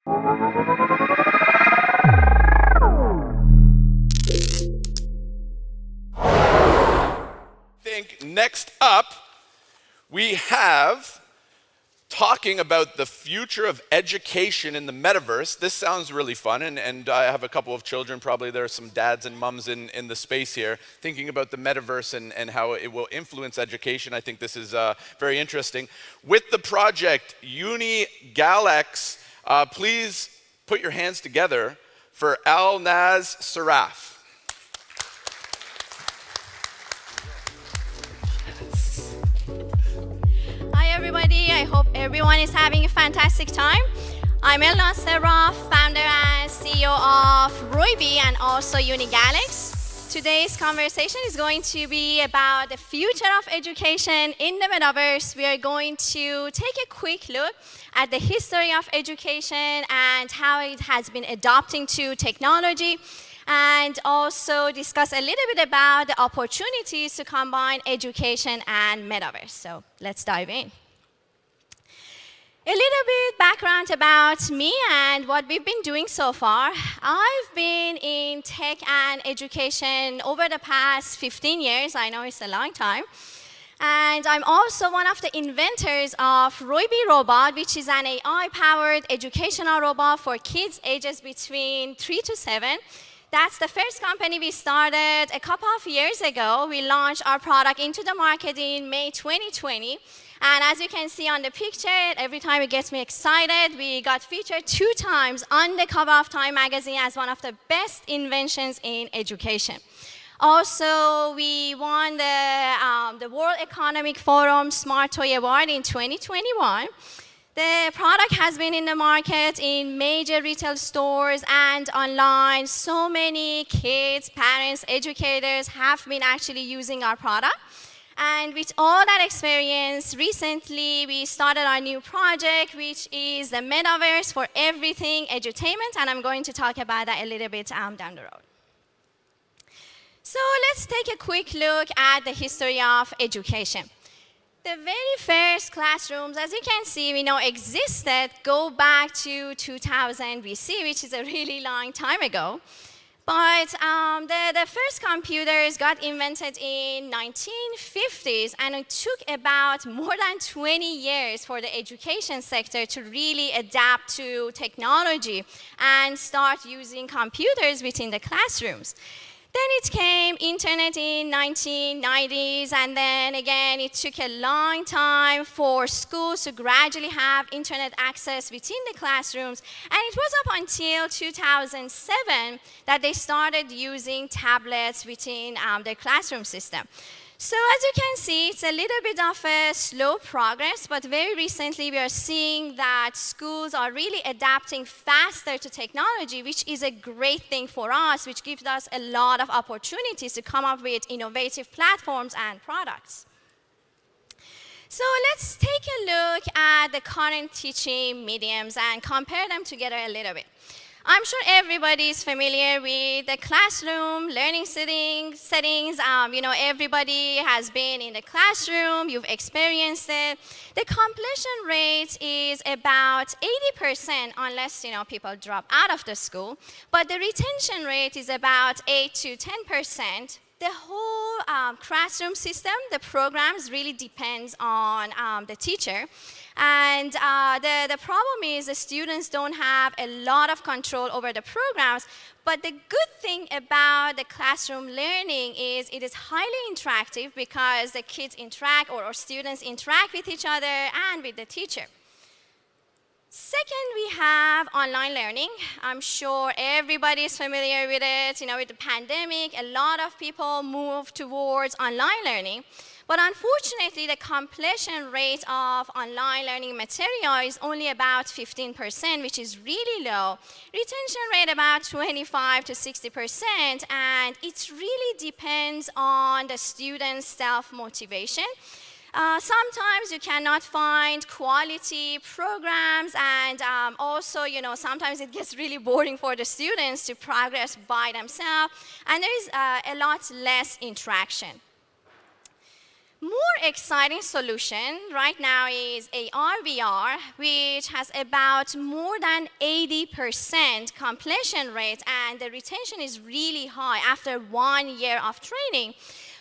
think next up, we have talking about the future of education in the metaverse. This sounds really fun, and I have a couple of children, probably there are some dads and mums in the space here, thinking about the metaverse and how it will influence education. I think this is very interesting. With the project UniGalax, please put your hands together for Al-Naz Saraf. Hi everybody, I hope everyone is having a fantastic time. I'm Elna Seraf, founder and CEO of Roibi and also UniGalax. Today's conversation is going to be about the future of education in the metaverse. We are going to take a quick look at the history of education and how it has been adapting to technology, and also discuss a little bit about the opportunities to combine education and metaverse. So let's dive in. A little bit background about me and what we've been doing so far. I've been in tech and education over the past 15 years. I know it's a long time. And I'm also one of the inventors of Roibi Robot, which is an AI-powered educational robot for kids ages between 3 to 7. That's the first company we started a couple of years ago. We launched our product into the market in May 2020. And as you can see on the picture, every time it gets me excited. We got featured 2 times on the cover of Time magazine as one of the best inventions in education. Also, we won the World Economic Forum Smart Toy Award in 2021. The product has been in the market in major retail stores and online. So many kids, parents, educators have been actually using our product. And with all that experience, recently we started our new project, which is the metaverse for everything edutainment, and I'm going to talk about that a little bit down the road. So let's take a quick look at the history of education. The very first classrooms, as you can see, we know existed, go back to 2000 BC, which is a really long time ago. But the first computers got invented in 1950s, and it took about more than 20 years for the education sector to really adapt to technology and start using computers within the classrooms. Then it came internet in 1990s, and then again, it took a long time for schools to gradually have internet access within the classrooms. And it was up until 2007 that they started using tablets within their classroom system. So as you can see, it's a little bit of a slow progress, but very recently we are seeing that schools are really adapting faster to technology, which is a great thing for us, which gives us a lot of opportunities to come up with innovative platforms and products. So let's take a look at the current teaching mediums and compare them together a little bit. I'm sure everybody is familiar with the classroom, learning settings. Everybody has been in the classroom, you've experienced it. The completion rate is about 80% unless people drop out of the school, but the retention rate is about 8 to 10%. The whole classroom system, the programs really depends on the teacher. And the problem is the students don't have a lot of control over the programs, but the good thing about the classroom learning is it is highly interactive because the kids interact or students interact with each other and with the teacher. Second, we have online learning. I'm sure everybody is familiar with it. With the pandemic, a lot of people moved towards online learning. But unfortunately, the completion rate of online learning material is only about 15%, which is really low. Retention rate about 25 to 60%, and it really depends on the student's self-motivation. Sometimes you cannot find quality programs, and also, sometimes it gets really boring for the students to progress by themselves, and there is a lot less interaction. More exciting solution right now is AR/VR, which has about more than 80% completion rate, and the retention is really high after 1 year of training.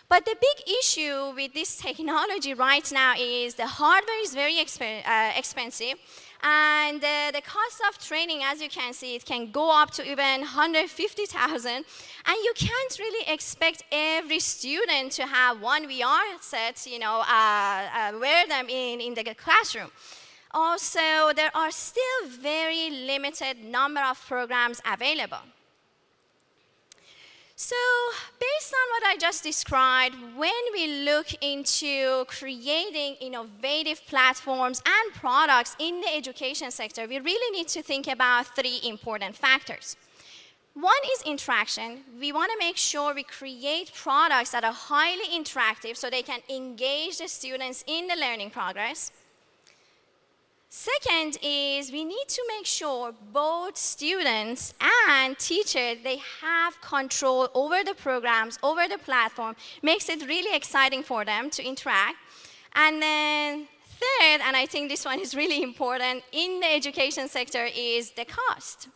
But the big issue with this technology right now is the hardware is very expensive, and the cost of training, as you can see, it can go up to even 150,000, and you can't really expect every student to have one VR set, wear them in the classroom. Also, there are still very limited number of programs available. So, based on what I just described, when we look into creating innovative platforms and products in the education sector, we really need to think about 3 important factors. One is interaction. We want to make sure we create products that are highly interactive so they can engage the students in the learning progress. Second is we need to make sure both students and teachers, they have control over the programs, over the platform, makes it really exciting for them to interact. And then third, and I think this one is really important in the education sector, is the cost.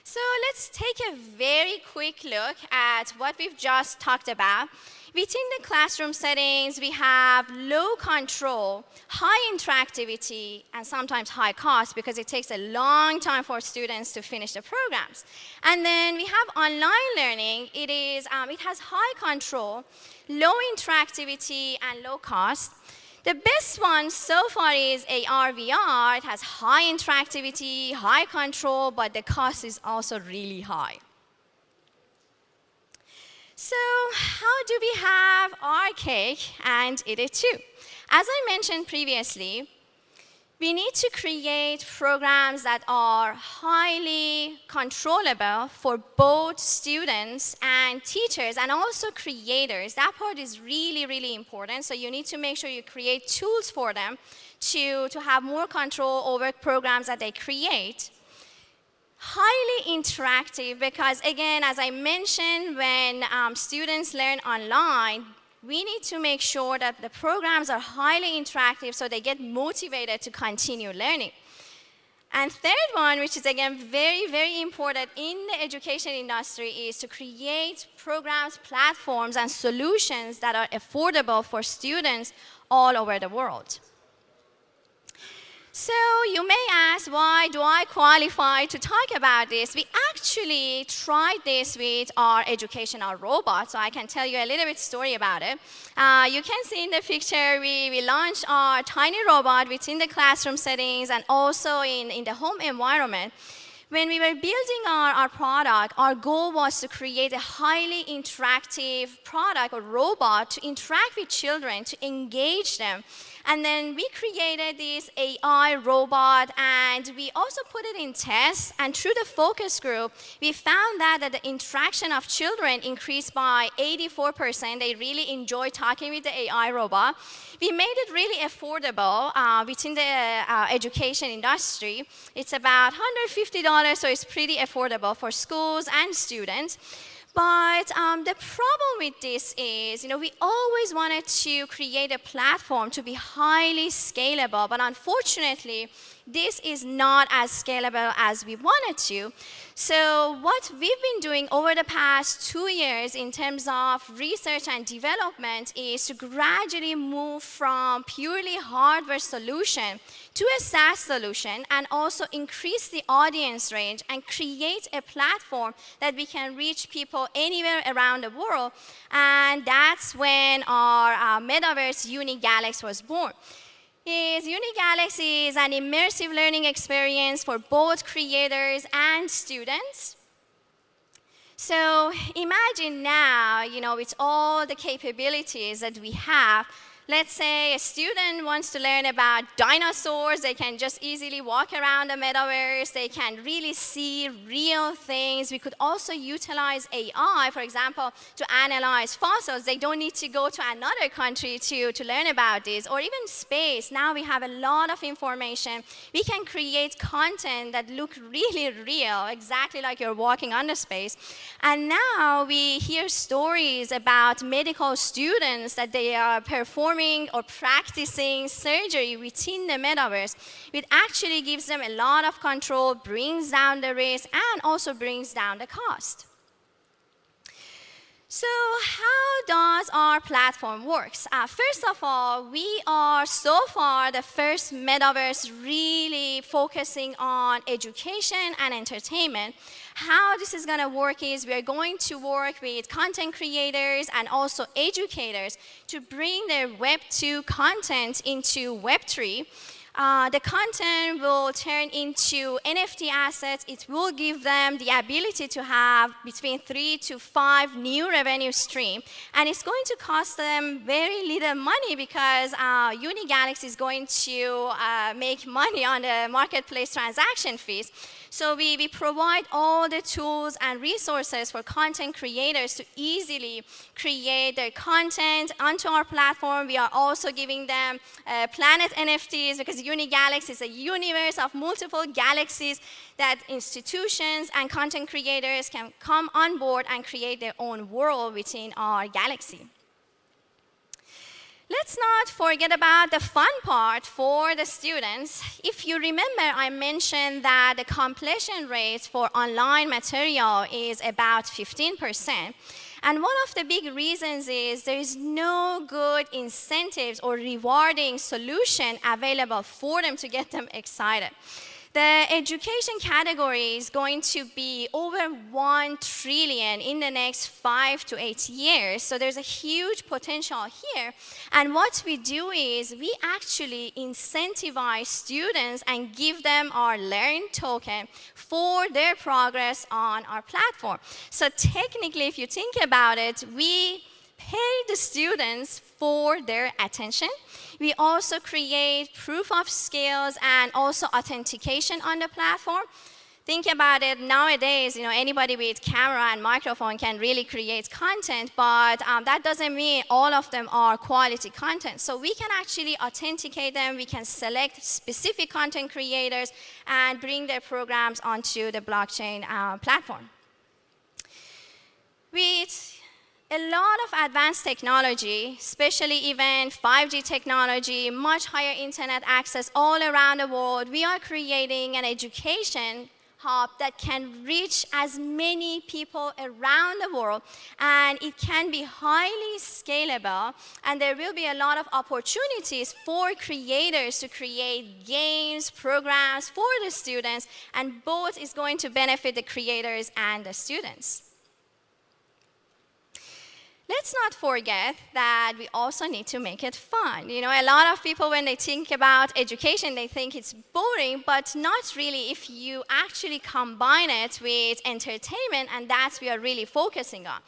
So let's take a very quick look at what we've just talked about. Within the classroom settings, we have low control, high interactivity, and sometimes high cost because it takes a long time for students to finish the programs. And then we have online learning. It has high control, low interactivity, and low cost. The best one so far is AR/VR. It has high interactivity, high control, but the cost is also really high. So how do we have our cake and eat it too? As I mentioned previously, we need to create programs that are highly controllable for both students and teachers and also creators. That part is really, really important. So you need to make sure you create tools for them to have more control over programs that they create. Highly interactive because, again, as I mentioned, when students learn online, we need to make sure that the programs are highly interactive so they get motivated to continue learning. And third one, which is again very, very important in the education industry, is to create programs, platforms, and solutions that are affordable for students all over the world. So you may ask, why do I qualify to talk about this? We actually tried this with our educational robot, so I can tell you a little bit story about it. You can see in the picture, we launched our tiny robot within the classroom settings and also in the home environment. When we were building our product, our goal was to create a highly interactive product or robot to interact with children, to engage them. And then we created this AI robot, and we also put it in tests. And through the focus group, we found that the interaction of children increased by 84%. They really enjoy talking with the AI robot. We made it really affordable within the education industry. It's about $150, so it's pretty affordable for schools and students. But the problem with this is, we always wanted to create a platform to be highly scalable, but unfortunately, this is not as scalable as we wanted to. So what we've been doing over the past 2 years in terms of research and development is to gradually move from purely hardware solution to a SaaS solution and also increase the audience range and create a platform that we can reach people anywhere around the world. And that's when our metaverse UniGalaxy was born. UniGalaxy is an immersive learning experience for both creators and students. So imagine now, with all the capabilities that we have, Let's say a student wants to learn about dinosaurs. They can just easily walk around the metaverse. They can really see real things. We could also utilize AI, for example, to analyze fossils. They don't need to go to another country to learn about this. Or even space. Now we have a lot of information. We can create content that look really real, exactly like you're walking under space. And now we hear stories about medical students that they are performing or practicing surgery within the metaverse. It actually gives them a lot of control, brings down the risk, and also brings down the cost. So how does our platform work? First of all, we are so far the first metaverse really focusing on education and entertainment. How this is going to work is we are going to work with content creators and also educators to bring their Web 2 content into Web 3. The content will turn into NFT assets. It will give them the ability to have between 3 to 5 new revenue streams. And it's going to cost them very little money because UniGalaxy is going to make money on the marketplace transaction fees. So we provide all the tools and resources for content creators to easily create their content onto our platform. We are also giving them planet NFTs because UniGalaxy is a universe of multiple galaxies that institutions and content creators can come on board and create their own world within our galaxy. Let's not forget about the fun part for the students. If you remember, I mentioned that the completion rate for online material is about 15%. And one of the big reasons is there is no good incentives or rewarding solution available for them to get them excited. The education category is going to be over 1 trillion in the next 5 to 8 years. So there's a huge potential here. And what we do is we actually incentivize students and give them our Learn token for their progress on our platform. So technically, if you think about it, we pay the students for their attention. We also create proof of skills and also authentication on the platform. Think about it, nowadays, anybody with camera and microphone can really create content, but that doesn't mean all of them are quality content. So we can actually authenticate them, we can select specific content creators and bring their programs onto the blockchain platform. With a lot of advanced technology, especially even 5G technology, much higher internet access all around the world, we are creating an education hub that can reach as many people around the world, and it can be highly scalable, and there will be a lot of opportunities for creators to create games, programs for the students, and both is going to benefit the creators and the students. Let's not forget that we also need to make it fun. A lot of people, when they think about education, they think it's boring, but not really if you actually combine it with entertainment, and that's what we are really focusing on.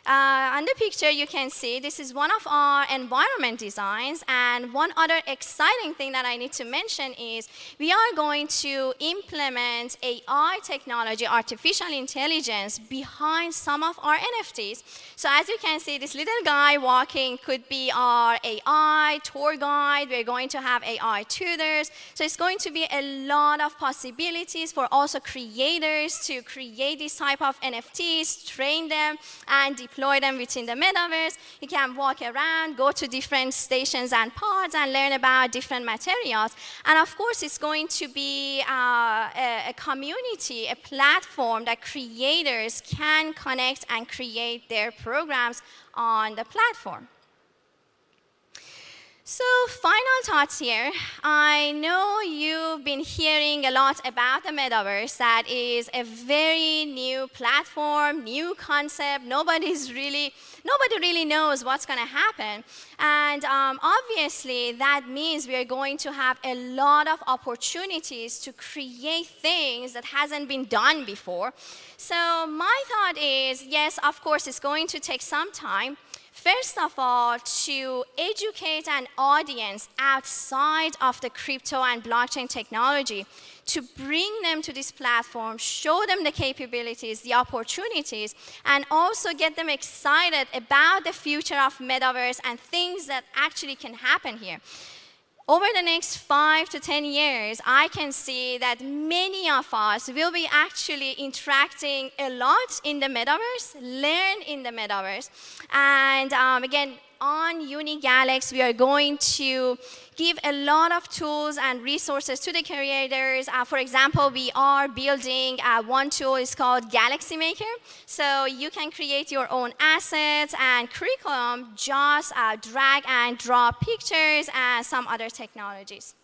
On the picture, you can see this is one of our environment designs, and one other exciting thing that I need to mention is we are going to implement AI technology, artificial intelligence, behind some of our NFTs. So as you can see, this little guy walking could be our AI tour guide. We're going to have AI tutors. So it's going to be a lot of possibilities for also creators to create this type of NFTs, train them, and deploy them within the metaverse. You can walk around, go to different stations and pods, and learn about different materials. And of course, it's going to be a community, a platform that creators can connect and create their programs on the platform. So final thoughts here. I know you've been hearing a lot about the metaverse. That is a very new platform, new concept. Nobody really knows what's going to happen. And obviously, that means we are going to have a lot of opportunities to create things that hasn't been done before. So my thought is, yes, of course, it's going to take some time. First of all, to educate an audience outside of the crypto and blockchain technology, to bring them to this platform, show them the capabilities, the opportunities, and also get them excited about the future of metaverse and things that actually can happen here. Over the next 5 to 10 years, I can see that many of us will be actually interacting a lot in the metaverse, learn in the metaverse. And again, on UniGalaxy, we are going to give a lot of tools and resources to the creators. For example, we are building one tool is called Galaxy Maker. So you can create your own assets and curriculum, just drag and drop pictures and some other technologies.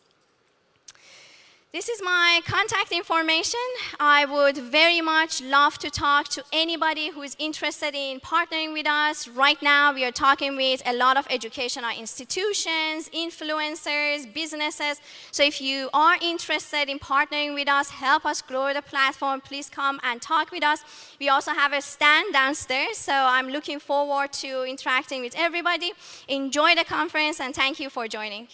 This is my contact information. I would very much love to talk to anybody who is interested in partnering with us. Right now, we are talking with a lot of educational institutions, influencers, businesses. So if you are interested in partnering with us, help us grow the platform, please come and talk with us. We also have a stand downstairs, so I'm looking forward to interacting with everybody. Enjoy the conference, and thank you for joining.